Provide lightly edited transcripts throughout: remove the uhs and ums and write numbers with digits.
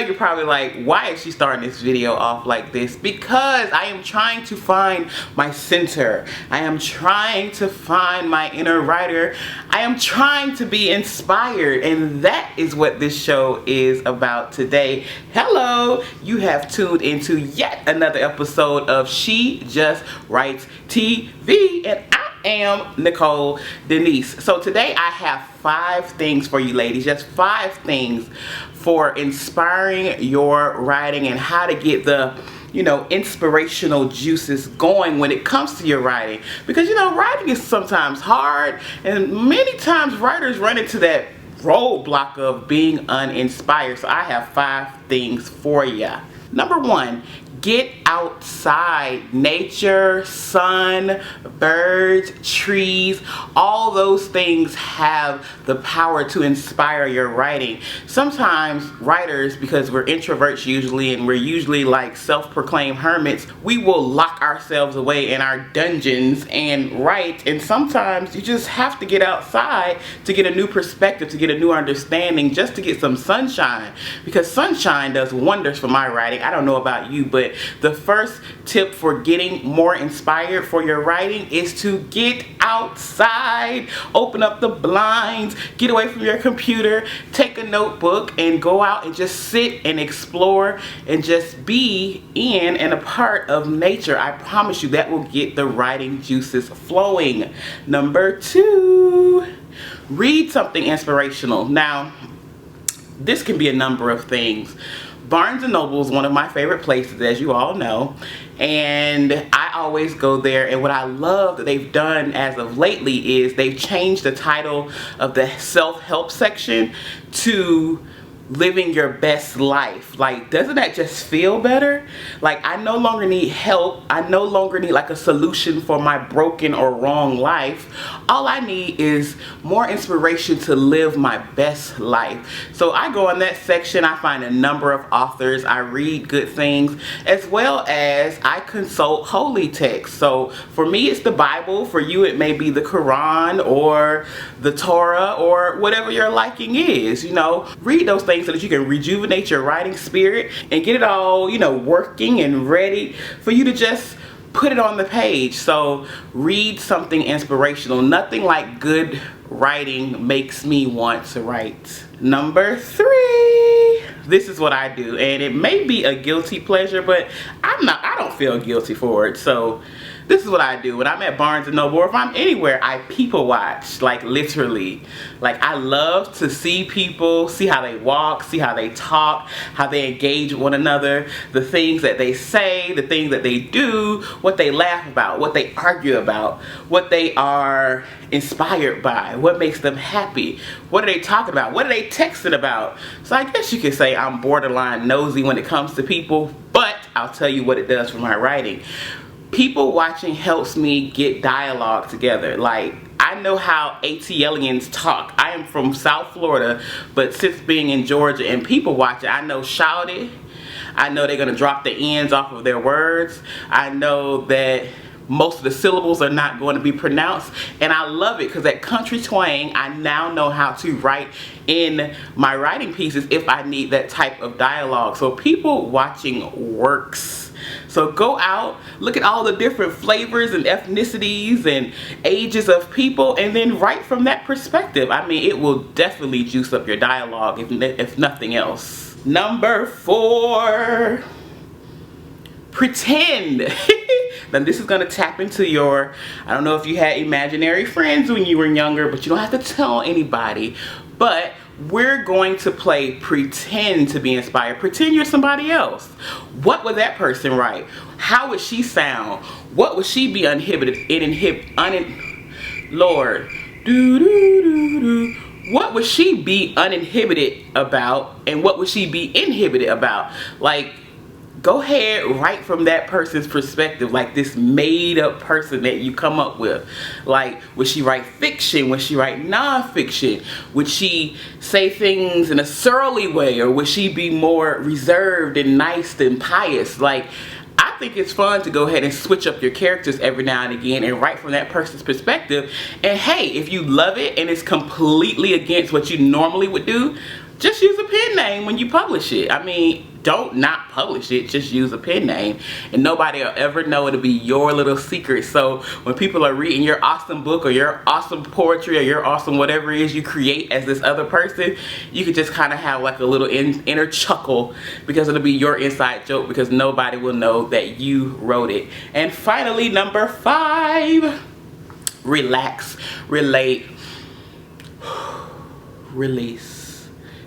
you're probably like, why is she starting this video off like this? Because I am trying to find my center. I am trying to find my inner writer. I am trying to be inspired, and that is what this show is about today. Hello, you have tuned into yet another episode of She Just Writes TV, and I am Nicole Denise. So today I have 5 things for you ladies, just 5 things for inspiring your writing and how to get the inspirational juices going when it comes to your writing. Because writing is sometimes hard, and many times writers run into that roadblock of being uninspired. So I have 5 things for you. Number 1, get outside. Nature, sun, birds, trees, all those things have the power to inspire your writing. Sometimes writers, because we're introverts usually, and we're usually like self-proclaimed hermits, we will lock ourselves away in our dungeons and write. And sometimes you just have to get outside to get a new perspective, to get a new understanding, just to get some sunshine. Because sunshine does wonders for my writing. I don't know about you, but the first tip for getting more inspired for your writing is to get outside. Open up the blinds, get away from your computer, take a notebook, and go out and just sit and explore and just be in and a part of nature. I promise you that will get the writing juices flowing. Number 2, read something inspirational. Now, this can be a number of things. Barnes & Noble is one of my favorite places, as you all know, and I always go there. And what I love that they've done as of lately is they've changed the title of the self-help section to living your best life. Like, doesn't that just feel better? Like, I no longer need help. I no longer need like a solution for my broken or wrong life. All I need is more inspiration to live my best life. So I go in that section, I find a number of authors, I read good things, as well as I consult holy texts. So for me it's the Bible, for you it may be the Quran or the Torah or whatever your liking is. Read those things so that you can rejuvenate your writing spirit and get it all, working and ready for you to just put it on the page. So read something inspirational. Nothing like good writing makes me want to write. Number 3, this is what I do, and it may be a guilty pleasure, but I don't feel guilty for it. So this is what I do when I'm at Barnes & Noble, or if I'm anywhere, I people watch, like literally. Like, I love to see people, see how they walk, see how they talk, how they engage with one another, the things that they say, the things that they do, what they laugh about, what they argue about, what they are inspired by, what makes them happy, what are they talking about, what are they texting about. So I guess you could say I'm borderline nosy when it comes to people, but I'll tell you what it does for my writing. People watching helps me get dialogue together. Like, I know how ATLians talk. I am from South Florida, but since being in Georgia and people watching, I know shouty. I know they're gonna drop the ends off of their words. I know that most of the syllables are not going to be pronounced, and I love it because that country twang, I now know how to write in my writing pieces if I need that type of dialogue. So people watching works. So go out, look at all the different flavors and ethnicities and ages of people, and then write from that perspective. I mean, it will definitely juice up your dialogue if nothing else. Number 4, pretend. Now this is gonna tap into your, I don't know if you had imaginary friends when you were younger, but you don't have to tell anybody. But we're going to play pretend to be inspired. Pretend you're somebody else. What would that person write? How would she sound? What would she be Lord, what would she be uninhibited about, and what would she be inhibited about? Like, go ahead, write from that person's perspective, like this made up person that you come up with. Like, would she write fiction? Would she write non-fiction? Would she say things in a surly way, or would she be more reserved and nice and pious? Like, I think it's fun to go ahead and switch up your characters every now and again and write from that person's perspective. And hey, if you love it and it's completely against what you normally would do, just use a pen name when you publish it. I mean, don't not publish it, just use a pen name, and nobody will ever know. It'll be your little secret. So when people are reading your awesome book or your awesome poetry or your awesome whatever it is you create as this other person, you could just kind of have like a little inner chuckle, because it'll be your inside joke, because nobody will know that you wrote it. And finally, number 5, relax, relate, release.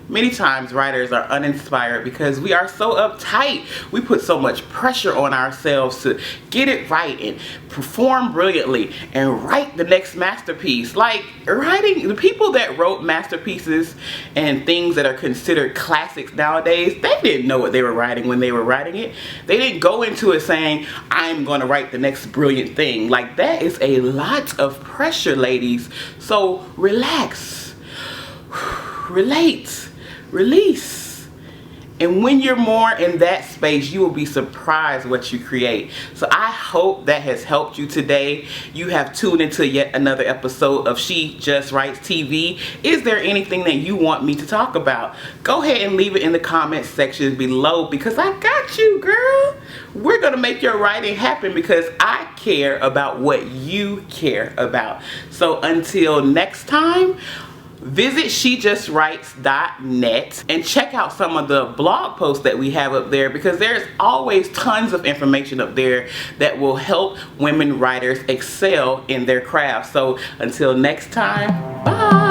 Many times writers are uninspired because we are so uptight. We put so much pressure on ourselves to get it right and perform brilliantly and write the next masterpiece. Like, writing, the people that wrote masterpieces and things that are considered classics nowadays, they didn't know what they were writing when they were writing it. They didn't go into it saying, I'm going to write the next brilliant thing. Like, that is a lot of pressure, ladies. So relax, relate, release. And when you're more in that space, you will be surprised what you create. So I hope that has helped you today. You have tuned into yet another episode of She Just Writes TV. Is there anything that you want me to talk about? Go ahead and leave it in the comment section below, because I got you, girl. We're gonna make your writing happen because I care about what you care about. So until next time, visit shejustwrites.net and check out some of the blog posts that we have up there, because there's always tons of information up there that will help women writers excel in their craft. So until next time, bye.